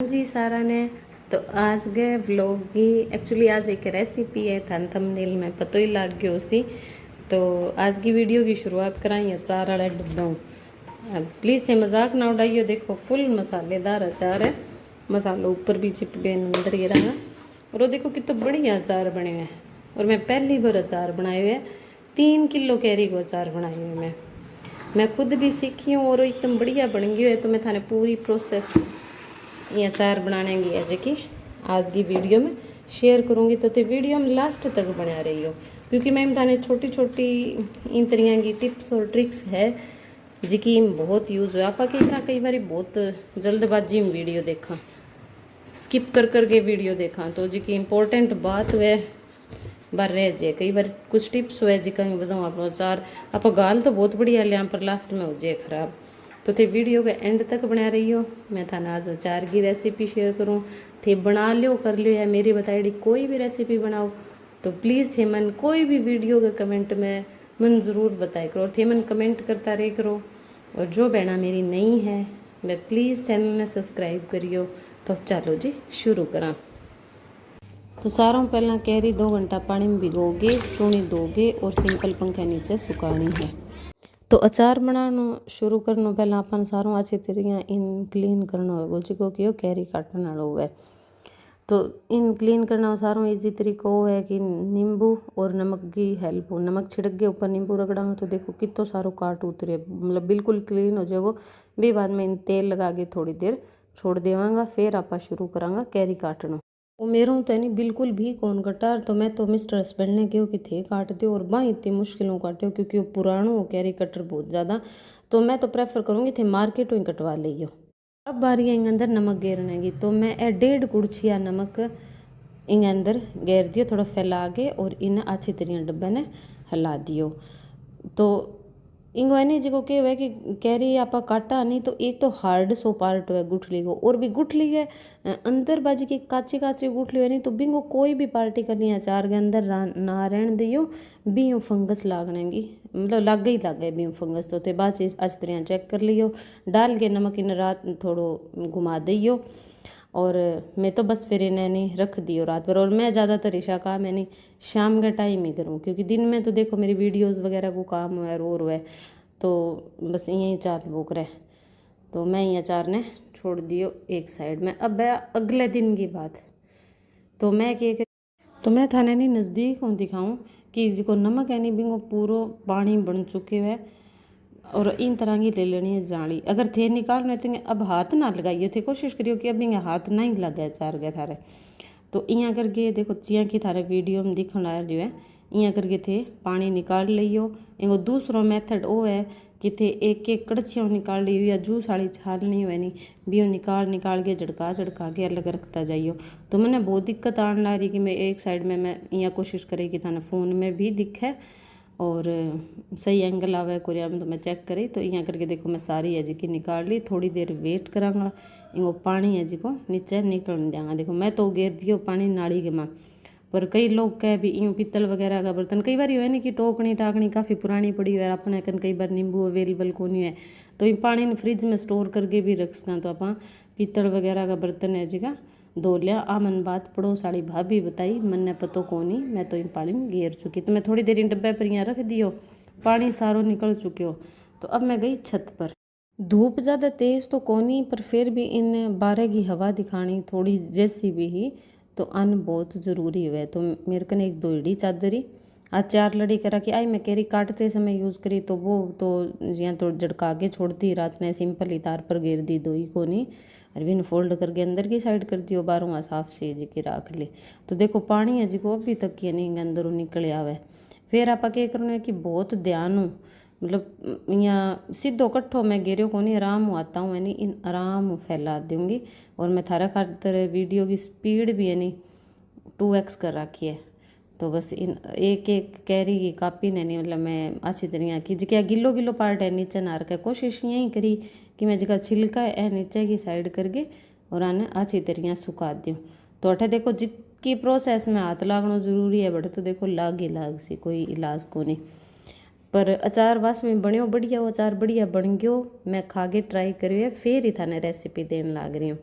जी सारा ने तो आज गए व्लॉग की एक्चुअली आज एक रेसिपी है थान थंबनेल में पतो ही लाग गयो उसी। तो आज की वीडियो की शुरुआत कराई अचार वाला डब्बा। प्लीज़ से मजाक ना उड़ाइयो, देखो फुल मसालेदार अचार है, मसालों ऊपर भी चिप गए अंदर ये रहा। और वो देखो कितना बढ़िया अचार बने हुए हैं। और मैं पहली बार अचार बनाए हुए 3 किलो कैरी को अचार बनाए हुए मैं खुद भी सीखी हूँ और एकदम बढ़िया बन गई है। तो मैं थाने पूरी प्रोसेस ये अचार बनाने की है जी आज की वीडियो में शेयर करूँगी। तो वीडियो में लास्ट तक बना रही हो, क्योंकि मैम थाने छोटी छोटी इन तरह की टिप्स और ट्रिक्स है जी बहुत यूज़ हो। आप कई बार बहुत जल्दबाजी में वीडियो देखा, स्किप कर करके वीडियो देखा, तो जी इम्पोर्टेंट बात हुए बार रह जाए। कई बार कुछ टिप्स हुए जी कहीं बजाऊँ आप अचार आप गाल तो बहुत बढ़िया लिया पर लास्ट में हो जाए खराब। तो थे वीडियो के एंड तक बना रही हो। मैं थाना आज अचार की रेसिपी शेयर करूँ, थे बना लो कर लो या मेरी बताई कोई भी रेसिपी बनाओ तो प्लीज़ थे मन कोई भी वीडियो के कमेंट में मन ज़रूर बताए करो, थे मन कमेंट करता रहे करो। और जो बहना मेरी नहीं है मैं प्लीज़ चैनल में सब्सक्राइब करियो। तो चलो जी शुरू करा। तो सारों पहला कैरी 2 घंटा पानी में भिगोगे, सोनी दोगे और सिंपल पंखे नीचे सुखानी है। तो अचार बनाना शुरू करना पहला अपन सारों अच्छी तरह इन क्लीन करना होगा जो कि कैरी काटने वाला हुआ। तो इन क्लीन करना सारों इजी तरीका वो है कि नींबू और नमक की हेल्प हो। नमक छिड़क के ऊपर नींबू रगड़ांगे तो देखो कितो सारो काट उतरे, मतलब बिल्कुल क्लीन हो जाएगा। भी बाद में इन तेल लगा के थोड़ी देर छोड़ देवांगा, फिर आप शुरू करांगा कैरी काटना। वो मेरा तो है नहीं बिल्कुल भी कौन कटार, तो मैं तो मिस्टर हस्बैंड ने कहो कि थे काट दो और बाँ इतनी मुश्किलों काटो क्योंकि वो पुराना हो कैरी कटर बहुत ज़्यादा। तो मैं तो प्रेफर करूँगी थे मार्केट में कटवा लियो। अब बारी इंग अंदर नमक गेरने की, तो मैं 1.5 गुड़छिया नमक इंग अंदर गेर दियो थोड़ा फैला के और इन्हें अच्छी तरह डब्बे ने हिला दियो। तो इंगो है नहीं जो के हुए कि कैरी आप काटा नहीं तो एक तो हार्ड सो पार्ट हुआ गुठली को, और भी गुठली के अंदर बाजी की काची काची गुठली हुई नहीं तो बिंगो कोई भी पार्टिकल या अचार के अंदर ना रहने दियो भी यूँ फंगस लागने की, मतलब लाग गई भी यूँ फंगस। तो बाद चीज़ अच्छी तरह चेक कर लियो, डाल के नमक इन रात थोड़ो घुमा दियो। और मैं तो बस फिर इन्हें नहीं रख दियो रात भर। और मैं ज़्यादातर ईशा काम है नहीं शाम का टाइम ही करूँ, क्योंकि दिन में तो देखो मेरी वीडियोस वगैरह को काम हुआ है रो है तो बस यहीं चार भूख रहे। तो मैं ये अचार ने छोड़ दियो एक साइड में। अब अगले दिन की बात, तो मैं तो मैं थाने नहीं नज़दीक हूँ दिखाऊँ कि जो नमक है नहीं बिंगो पूरा पानी बन चुके हुए और इन तरह की ले लेनी है जाली। अगर थे निकालने तो अब हाथ ना लगाइए थे, कोशिश करियो कि अब इंगे हाथ ना ही लगे चार गए थारे। तो इं करके देखो चिया की थारे वीडियो में दिखना आ रही है, इं करके थे पानी निकाल लियो। इंगो दूसरो मेथड वो है कि थे एक एक कड़छियों निकाल लियो या जूस वाली छालनी हुए नहीं बियो निकाल के झड़का के अलग रखता जाइयो। तो मैंने बहुत दिक्कत आने ला रही कि मैं एक साइड में मैं यहाँ कोशिश करी कि थाने फ़ोन में भी दिखे और सही एंगल आवे कोरिया में, तो मैं चेक करी। तो यहाँ करके देखो मैं सारी है जी निकाल ली, थोड़ी देर वेट करांगा इनको पानी है जी को नीचे निकलने देंगे। देखो मैं तो गेर दियो पानी नाली के माँ, पर कई लोग कह भी यूँ पीतल वगैरह का बर्तन कई बार है नहीं कि टोकनी टाकनी काफ़ी पुरानी पड़ी हुई है अपने कन कई बार नींबू अवेलेबल को नहीं है तो इन पानी ने फ्रिज में स्टोर करके भी रख सकते। तो आप पीतल वगैरह का बर्तन है जी का धो लिया। आ मन बात पड़ोस वाली भाभी बताई, मन ने पतो को नहीं, मैं तो इन पानी में गेर चुकी। तो मैं थोड़ी देर इन डब्बे पर यहाँ रख दियो, पानी सारो निकल चुके हो। तो अब मैं गई छत पर, धूप ज़्यादा तेज़ तो कोनी पर फिर भी इन बारह की हवा दिखानी थोड़ी जैसी भी ही तो अन्न बहुत ज़रूरी हुआ। तो मेरे कने एक दोड़ी चादरी आज 4 लड़ी करा कि आई मैं कैरी काटते समय यूज़ करी, तो वो तो यहाँ तो झड़का के छोड़ती रात ने सिंपल ही तार पर घेर दी दोई को नहीं और बिन फोल्ड करके अंदर की साइड कर दियो बारूँ साफ से जी की राख ली। तो देखो पानी है जी को अभी तक ये नहीं अंदरों निकल आवे। फिर आप क्या करना है कि बहुत ध्यान हो, मतलब यहाँ सीधो कट्ठो मैं गिरो को नहीं आराम आता हूँ यानी इन आराम फैला दूँगी। और मैं थारा खातर वीडियो की स्पीड भी है नहीं 2x कर रखी है। तो बस इन एक एक कैरी की कापी ने नहीं, मतलब मैं अच्छी तरह की जगह गिलो गिलो पार्ट है नीचे ना रखे, कोशिश यही करी कि मैं जगह छिलका है नीचे की साइड करके और आने अच्छी तरह सुखा दूँ। तो अठे देखो जितकी प्रोसेस में हाथ लागना जरूरी है बट तो देखो लाग ही लाग सी कोई इलाज को नहीं। पर अचार बस में बनियो बढ़िया, वो अचार बढ़िया बन गयो। मैं खा के ट्राई करियो फिर ही थाने रेसिपी देने लाग रही हूँ।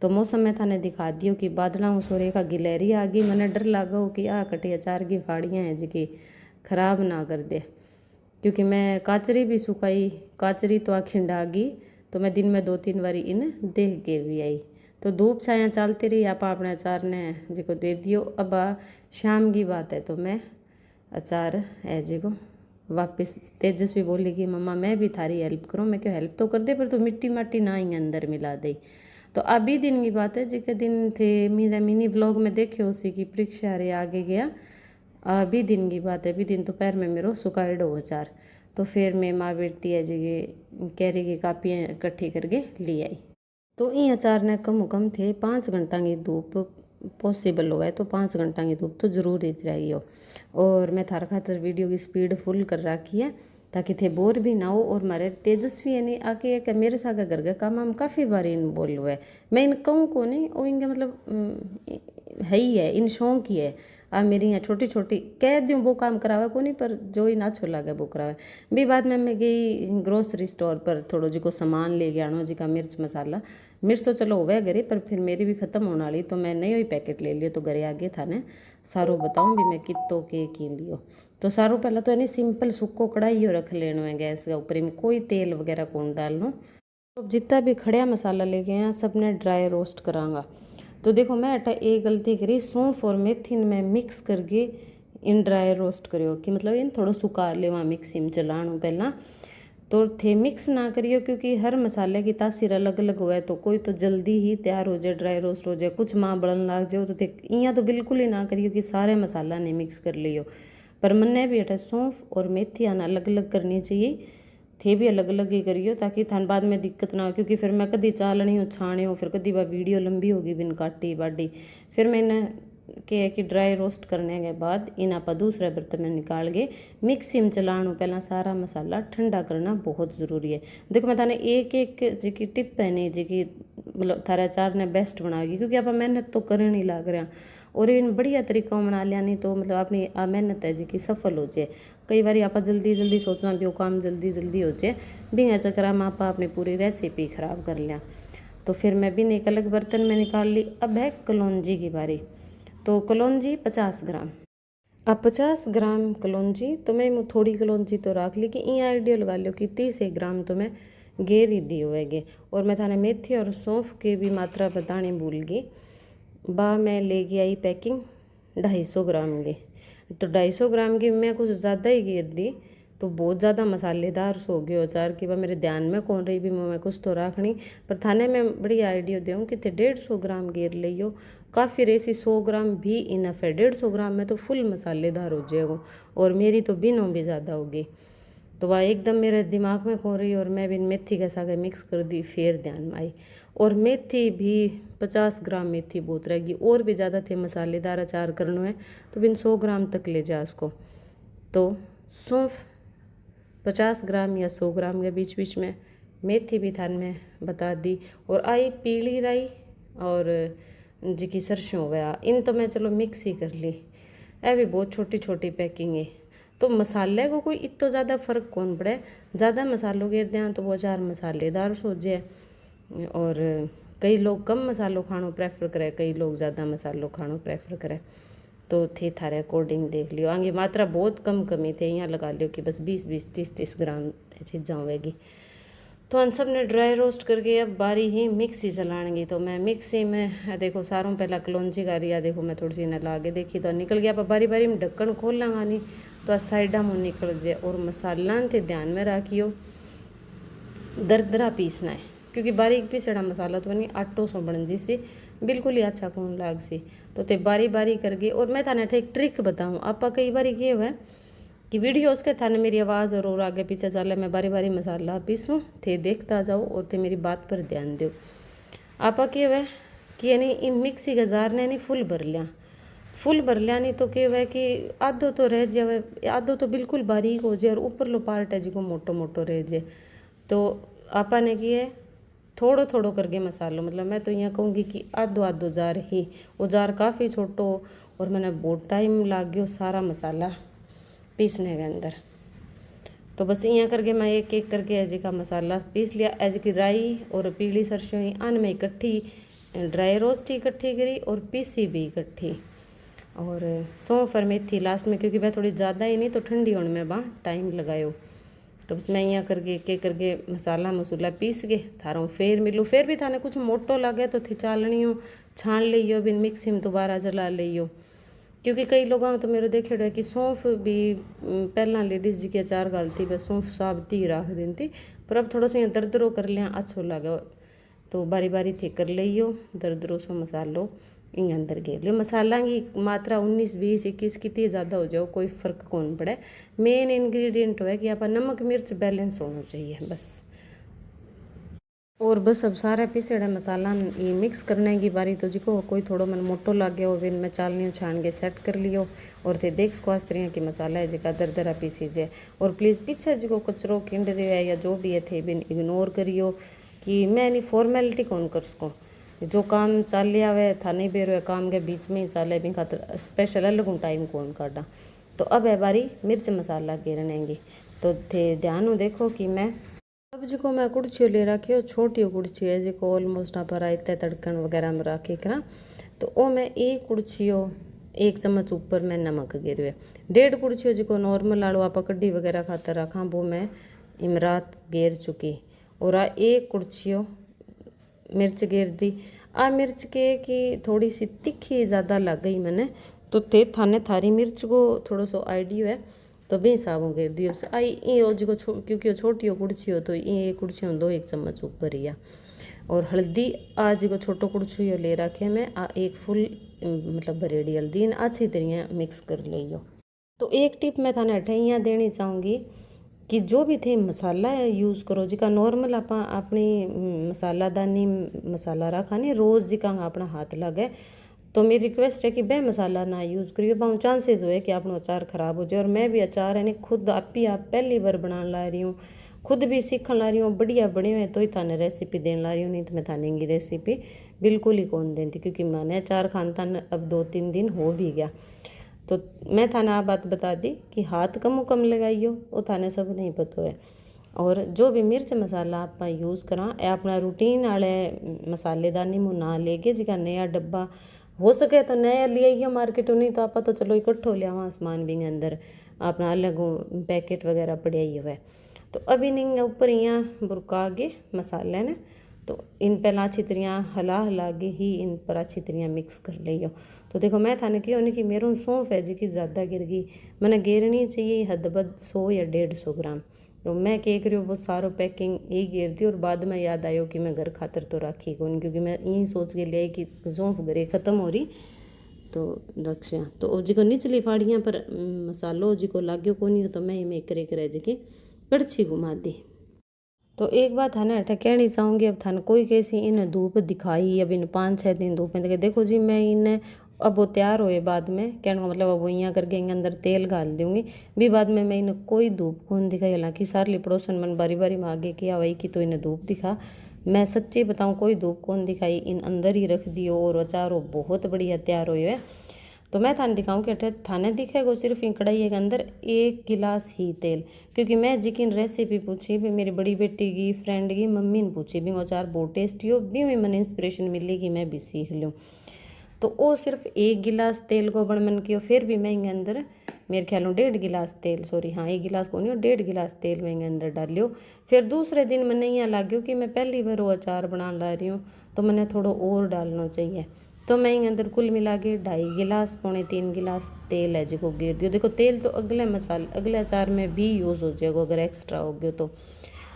तो मौसम में थाने दिखा दियो कि बादलों सोरे का गिलहरी आ गई। मैंने डर लागो कि आ कटे अचार की फाड़ियाँ हैं जी खराब ना कर दे, क्योंकि मैं काचरी भी सुखाई, काचरी तो आखिर आ गई। तो मैं दिन में 2-3 बारी इन देख के भी आई। तो धूप छाया चलती रही, आप अपने अचार ने जी को दे दियो। अब शाम की बात है तो मैं अचार है जी को वापस तेजस्वी बोली कि मम्मा मैं भी थारी हेल्प करूँ। मैं क्यों हेल्प तो कर दे, पर तो मिट्टी माटी ना ही अंदर मिला दे। तो अभी दिन की बात है जी के दिन थे मेरा मिनी ब्लॉग में देखे उसी की परीक्षा रे आगे गया। अभी दिन की बात है, अभी दिन दोपहर में मेरो सुखाड़ो अचार। तो फिर मैं माँ बेटी है जी कैरी की कापियाँ इकट्ठी करके ले आई। तो ये अचार ने कम थे 5 घंटा की धूप पॉसिबल हुआ है, तो 5 घंटा की धूप तो जरूर ही रही हो। और मैं थार खातर वीडियो की स्पीड फुल कर रखी है ताकि थे बोर भी ना हो। और मारे तेजस्वी है नहीं आके कि मेरे साथ घर का काम हम काफ़ी बार इन बोल हुआ है। मैं इन कहूँ को नहीं, वो इनका मतलब है ही है, इन शौक ही है। अब मेरी यहाँ छोटी छोटी कह दूँ वो काम करावा को नहीं, पर जो ही ना अच्छो लगे वो करावे भी। बाद में मैं गई ग्रोसरी स्टोर पर, थोड़ो जी को सामान ले गया आनो जी का मिर्च मसाला। मिर्च तो चलो हुआ घरे, पर फिर मेरी भी ख़त्म होने वाली, तो मैं नई ही पैकेट ले लियो। तो घरे आगे था ने सारो बताऊँ भी मैं कितो के की लियो। तो सारो पहला तो यानी सिंपल सुक्को कढ़ाई रख लेना है गैस के ऊपर, में कोई तेल वगैरह कौन डालना। तो जितना भी खड़िया मसाला लेके हैं सबने ड्राई रोस्ट करांगा। तो देखो मैं अटा एक गलती करी, सौंफ और मेथी में मिक्स करके इन ड्राई रोस्ट करियो कि मतलब इन थोड़ा सुखा ले वहाँ मिक्सी में चलाणू पहला। तो थे मिक्स ना करियो, क्योंकि हर मसाले की तासीर अलग अलग हुआ है। तो कोई तो जल्दी ही तैयार हो जाए, ड्राई रोस्ट हो जाए, कुछ माँ बड़न लाग जाओ। तो थे यहाँ तो बिल्कुल ही ना करियो कि सारे मसाला ने मिक्स कर लियो। पर मन्ने भी अटा सौंफ और मेथी आना अलग अलग करनी चाहिए, थे भी अलग अलग ही करियो ताकि थान बाद में दिक्कत ना हो। क्योंकि फिर मैं कदी चालनी हो छाने हो, फिर कदी वह वीडियो लंबी होगी बिन काटी बाटी। फिर मैंने के कि ड्राई रोस्ट करने के बाद इन आप दूसरे बर्तन में निकाल के मिक्सी में चलाणू पहला सारा मसाला ठंडा करना बहुत ज़रूरी है। देखो मैं थाने एक एक जी की टिप है नहीं जी की मतलब थारे अचार ने बेस्ट बनाएगी, क्योंकि आप मेहनत तो करने ही लाग रहा और इन बढ़िया तरीका बना लिया नहीं तो मतलब अपनी मेहनत है जी की सफल हो जाए। कई बार आप जल्दी जल्दी सोचना भी वो काम जल्दी जल्दी हो जाए, बिना चक्कर में आप अपनी पूरी रेसिपी ख़राब कर लिया। तो फिर मैं भी एक अलग बर्तन में निकाल ली। अब है कलौंजी की बारी। तो कलौंजी 50 ग्राम। अब 50 ग्राम कलौंजी तो मैं थोड़ी कलौंजी तो रख ली कि ये आइडिया लगा लो कि 30 ग्राम तो मैं घेर ही दी होएगी। और मैं थाने मेथी और सौंफ की भी मात्रा बतानी भूल गई। बा मैं ले गई आई पैकिंग 250 ग्राम की। तो 250 ग्राम की मैं कुछ ज़्यादा ही घेर दी, तो बहुत ज़्यादा मसालेदार सो गयो अचार की। वह मेरे ध्यान में कौन रही भी मैं कुछ तो रखनी। पर थाने में बड़ी आइडिया दूँ कि 150 ग्राम घेर लियो, काफ़ी रेसी 100 ग्राम भी इनफ है। 150 ग्राम में तो फुल मसालेदार हो जाएगा, और मेरी तो बिनों भी ज़्यादा होगी। तो वह एकदम मेरे दिमाग में कौन रही, और मैं भी मेथी के साथ मिक्स कर दी। फिर ध्यान में आई, और मेथी भी 50 ग्राम मेथी बहुत रहेगी, और भी ज़्यादा थे मसालेदार अचार करना है तो बिन 100 ग्राम तक ले जा उसको। तो सौंफ 50 ग्राम या 100 ग्राम के बीच बीच में, मेथी भी थान में बता दी। और आई पीली राई और जी की सरसों गया, इन तो मैं चलो मिक्स ही कर ली। यह भी बहुत छोटी छोटी पैकिंग है, तो मसाले को कोई इतना ज़्यादा फ़र्क कौन पड़े। ज़्यादा मसालों के दें तो वो अचार मसालेदार हो जाए। और कई लोग कम मसालों खानो प्रेफर करे, कई लोग ज़्यादा मसालों खानो प्रेफर करे। तो थे थारे अकॉर्डिंग देख लियो। आगे मात्रा बहुत कमी थे, यहाँ लगा लियो कि बस 20-20 30-30 ग्राम चीज़ें होगी। तो हम सब ने ड्राई रोस्ट करके अब बारी ही मिक्सी चलाएंगी। तो मैं मिक्सी में देखो सारों पहला कलौंजी का रिया देखो मैं थोड़ी सी न लागे देखी तो निकल गया। पर बारी बारी में ढक्कन खोल लांगा नहीं तो साइडा में निकल जाए। और मसाला थे ध्यान में रखियो दरदरा पीसना है, क्योंकि बारीक पीसड़ा मसाला तो नहीं आटो सो बन जी सी बिल्कुल ही अच्छा कौन लाग सी। तो ते बारी बारी करके। और मैं थाने एक ट्रिक बताऊँ, आप कई बार ये हुआ कि वीडियो उसके थाने मेरी आवाज़ और आगे पीछे चले, मैं बारी बारी मसाला पीसूँ थे देखता जाओ और थे मेरी बात पर ध्यान दो। आपा क्या हुआ कि यानी इन मिक्सी के जार ने नहीं फुल भर लिया नहीं तो क्या हुआ कि आधो तो रह जाए, आधो तो बिल्कुल बारीक हो जाए और ऊपर लो पार्ट है जिको मोटो मोटो रह जाए। तो आपा ने किए थोड़ो थोड़ो करके मसालो, मतलब मैं तो यहाँ कहूँगी कि आधो आधो जार ही, वो जार काफ़ी छोटो और मैंने बहुत टाइम लाग गयो सारा मसाला पीसने के अंदर। तो बस यहाँ करके मैं एक एक करके एज का मसाला पीस लिया। एज की राई और पीली सरसों आन में इकट्ठी ड्राई रोस्ट ही इकट्ठी करी और पीसी भी इकट्ठी, और सौंफ और मेथी लास्ट में, क्योंकि वह थोड़ी ज़्यादा ही नहीं तो ठंडी होने में वहाँ टाइम लगायो। तो बस मैं यहाँ करके के करके मसाला मसूला पीस के थारों फिर मिलूँ। फिर भी थाने कुछ मोटो लगे तो थी चालनी हो छान लियो, बिन मिक्सी में दोबारा जला लियो, क्योंकि कई लोग तो मेरे देखे है कि सौंफ भी पहला लेडीज जी के अचार गालती बस सौंफ साबती राख देती, पर अब थोड़ा सा यहाँ दरदरो कर लिया अच्छो लगे, तो बारी बारी थे कर लियो दरदरो सो मसालो इन अंदर घेर लियो। मसाला की मात्रा 19 20 21 कितनी ज़्यादा हो जाओ कोई फ़र्क कौन पड़े, मेन इंग्रेडिएंट है कि आप नमक मिर्च बैलेंस होना चाहिए बस। और बस अब सारा पिसेड़ा मसाला ये मिक्स करने की बारी, तो जिको कोई थोड़ा मन मोटो लग गया हो बिन मैं चालनी छान के सेट कर लियो, और थे देख सको इस तरह की मसाला है जिका दरदरा पीसी जाए। और प्लीज़ पीछे जिको कचरो किंड रहे है या जो भी है थे बिन इग्नोर करियो, कि मैं नहीं फॉर्मेलिटी कौन कर सको, जो काम चाले आवे था नहीं बेरो काम के बीच में ही चाले भी खातर स्पेशल अलग टाइम कौन काटा। तो अब है बारी मिर्च मसाला गिरनेंगी, तो थे ध्यान हो देखो कि मैं अब जो मैं कुड़छियो ले रखी हो छोटी कुड़छी है जो ऑलमोस्ट आप इतने तड़कन वगैरह में रखी करा, तो वो मैं एक कुड़छियो 1 चम्मच ऊपर मैं नमक गिर हुए, 1.5 कुड़छियो जो नॉर्मल आड़ो आप कड्डी वगैरह खातर रखा वो मैं इमरात गेर चुकी, और 1 कुड़छियो मिर्च गिर दी। आ मिर्च के कि थोड़ी सी तीखी ज़्यादा लग गई मैंने, तो थे थाने थारी मिर्च को थोड़ा सा आइडियो है तो भी हिसाबों गिर दी आई ये जो क्योंकि वो छोटी हो कुड़छी हो तो ये कुड़छी हो 2 1 चम्मच ऊपर ही। और हल्दी आज को छोटो कुड़छी हो ले रखे मैं 1 फुल मतलब बरेडी हल्दी अच्छी तरह मिक्स कर लियो। तो एक टिप मैं थाने अठैया देनी चाहूँगी कि जो भी थे मसाला यूज़ करो जिका नॉर्मल आप अपनी मसालादानी मसाला रखा नहीं रोज़ जिका अपना हाथ लगे, तो मेरी रिक्वेस्ट है कि बे मसाला ना यूज़ करियो, पाऊँ चांसेस हुए कि आपनो अचार ख़राब हो जाए। और मैं भी अचार है नहीं खुद आप पहली बार बना ला रही हूँ, खुद भी सीखने ला रही हूँ, बढ़िया बने हुए तो ही थाने रेसिपी देने ला रही हूँ, नहीं तो मैं थाने की रेसिपी बिल्कुल ही कौन देती, क्योंकि मैंने अचार खानता अब 2-3 दिन हो भी गया। तो मैं थाने आ बात बता दी कि हाथ कम लगाइयो, वो थाने सब नहीं पता है। और जो भी मिर्च मसाला आप यूज़ करा अपना रूटीन वाले मसालेदानी मुँह ना लेके जिका नया डब्बा हो सके तो नया ले आइए मार्केट, नहीं तो आप तो चलो इकट्ठो लिया वहाँ सामान भी अंदर अपना अलग पैकेट वगैरह पड़िया ही हुआ है। तो अभी नहीं ऊपर यहाँ बुरका के मसाले ने तो इन पहला अच्छी तरह हला के ही इन पर अच्छी तरह मिक्स कर लियो। तो देखो मैं थाने की होने की मेरे सौंफ है जी की ज़्यादा गिर गई, मैंने गिरनी चाहिए हदबद 100 या 150 ग्राम, तो मैं क्या करियो वो सारो पैकिंग यही गिर दी। और बाद में याद आयो कि मैं घर खातर तो राखी कौन, क्योंकि मैं यही सोच के ले कि सौंफ घरे ख़त्म हो रही तो रक्षा। तो जो निचली फाड़ियाँ पर मसालो जो लाग्यो कोनी तो मैं में करे जी कड़छी घुमा दी। तो एक बात थाने अठे कहनी चाहूँगी, अब थाने कोई कैसी इन धूप दिखाई अब इन 5-6 दिन धूप में देखो जी मैं इन्हें अब वो तैयार होए बाद में कहने का मतलब अब वो यहाँ करके इनके अंदर तेल डाल दूँगी भी बाद में मैं इन्हें कोई धूप कौन दिखाई। हालांकि सारी पड़ोसन मन बारी बारी में आगे किया वही कि तो इन्हें धूप दिखा, मैं सच्ची बताऊँ कोई धूप कौन दिखाई, इन अंदर ही रख दियो और अचार बहुत बढ़िया तैयार हुए है। तो मैं थाने दिखाऊँ कि अठे थाने दिखेगा सिर्फ इन कढ़ाई के अंदर 1 गिलास ही तेल, क्योंकि मैं जिकिन रेसिपी पूछी भी मेरी बड़ी बेटी की फ्रेंड की मम्मी ने पूछी भी वो अचार बहुत टेस्टी हो भी हुई मैंने इंस्पिरेशन मिली कि मैं भी सीख लूँ। तो वो सिर्फ 1 गिलास तेल को बन मन किया, फिर भी मैं अंदर मेरे ख्याल 1.5 गिलास तेल सॉरी हाँ 1 गिलास को नहीं 1.5 गिलास तेल मैं अंदर डालियो। फिर दूसरे दिन मैंने यहाँ लाग्यो कि मैं पहली बार वो अचार बना ला रही हूँ तो मैंने थोड़ा और डालना चाहिए, तो मैं अंदर कुल मिला के 2.5 गिलास 3 गिलास तेल है जो गिर दियो। देखो तेल तो अगले मसाले अगले अचार में भी यूज़ हो जाएगा अगर एक्स्ट्रा हो गया तो।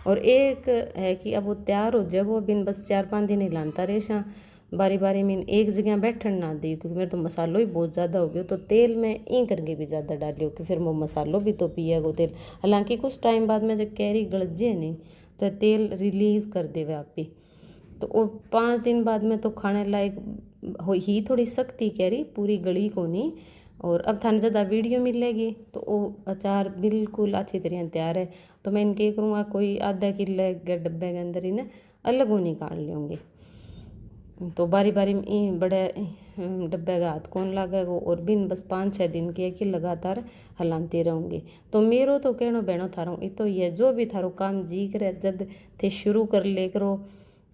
और एक है कि अब वो तैयार हो जाएगा बिन बस 4-5 दिन हिलाता रेशा बारी बारी में एक जगह बैठन ना दी, क्योंकि मेरे तो मसालों ही बहुत ज़्यादा हो गया तो तेल में ई करके भी ज़्यादा डालियो कि फिर वो मसालों भी तो पिएगो तेल। हालांकि कुछ टाइम बाद में जब कैरी गलजे नहीं तो तेल रिलीज़ कर देवे आप भी, तो वो 5 दिन बाद में तो खाने लायक हो ही थोड़ी सख्ती कैरी पूरी गली को नहीं। और अब थाने ज़्यादा वीडियो मिलेगी तो वो अचार बिल्कुल अच्छी तरह तैयार है। तो मैं इनके करूँगा कोई आधा किलो के डब्बे के अंदर इन्हें अलग वो निकाल लूँगी, तो बारी बारी में बड़े डब्बे का हाथ कौन लागेगा और बिन बस 5-6 दिन की है कि लगातार हलाती रहूँगी। तो मेरो तो कहनो बहनों थारो ये तो ये जो भी थारो काम जी करे जद थे शुरू कर ले करो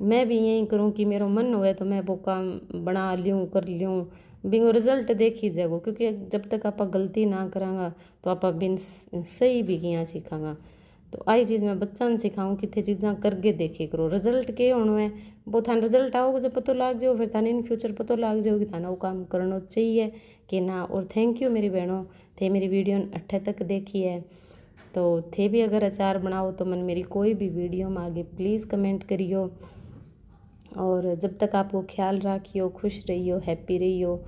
मैं भी यही करूँ कि मेरा मन हुए तो मैं वो काम बना लूँ कर लूँ बिंगो रिजल्ट देखी जाएगो, क्योंकि जब तक आप गलती ना करांगा तो आप बिन सही भी किया सीखांगा। तो आई चीज़ मैं बच्चा ने सिखाऊँ कितने चीज़ा करके देखे करो, रिजल्ट के होना है वो थाने रिजल्ट आओगे जब पता लाग जाओ, फिर थाने इन फ्यूचर पता लाग जाओ कि थाना वो काम करना चाहिए कि ना। और थैंक यू मेरी बहनों, थे मेरी वीडियो अट्ठे तक देखी है। तो थे भी अगर अचार बनाओ तो मन मेरी कोई भी वीडियो में आगे प्लीज़ कमेंट करियो। और जब तक आपको ख्याल रखियो, खुश रहियो, हैप्पी रहियो।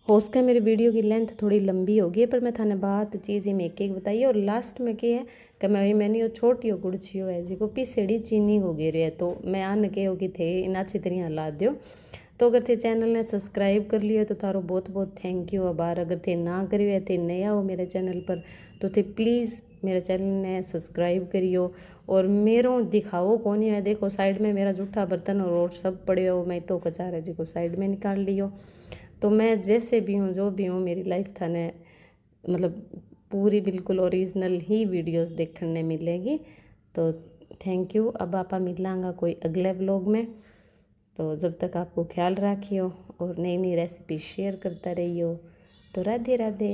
हो सके मेरी वीडियो की लेंथ थोड़ी लंबी होगी पर मैं थाने बात चीज़ ही में एक बताइए। और लास्ट में क्या है कि मैंने छोटी हो गुड़छियो है जो पीसेड़ी चीनी हो गई है, तो मैं आन के होगी थे इन अच्छी तरह ला दियो। तो अगर थे चैनल ने सब्सक्राइब कर लियो तो थारो बहुत बहुत थैंक यू। अबार अगर थे ना करियो है थे नया हो मेरे चैनल पर तो थे प्लीज़ मेरे चैनल ने सब्सक्राइब करियो। और मेरो दिखाओ कौन है, देखो साइड में मेरा जूठा बर्तन और सब पड़े हो, मैं तो कचार है जी साइड में निकाल लियो। तो मैं जैसे भी हूँ जो भी हूँ मेरी लाइफ थाने मतलब पूरी बिल्कुल ओरिजिनल ही वीडियोस देखने मिलेगी। तो थैंक यू। अब आपा मिलांगा कोई अगले व्लॉग में। तो जब तक आपको ख्याल रखियो और नई नई रेसिपी शेयर करता रहियो। तो राधे राधे।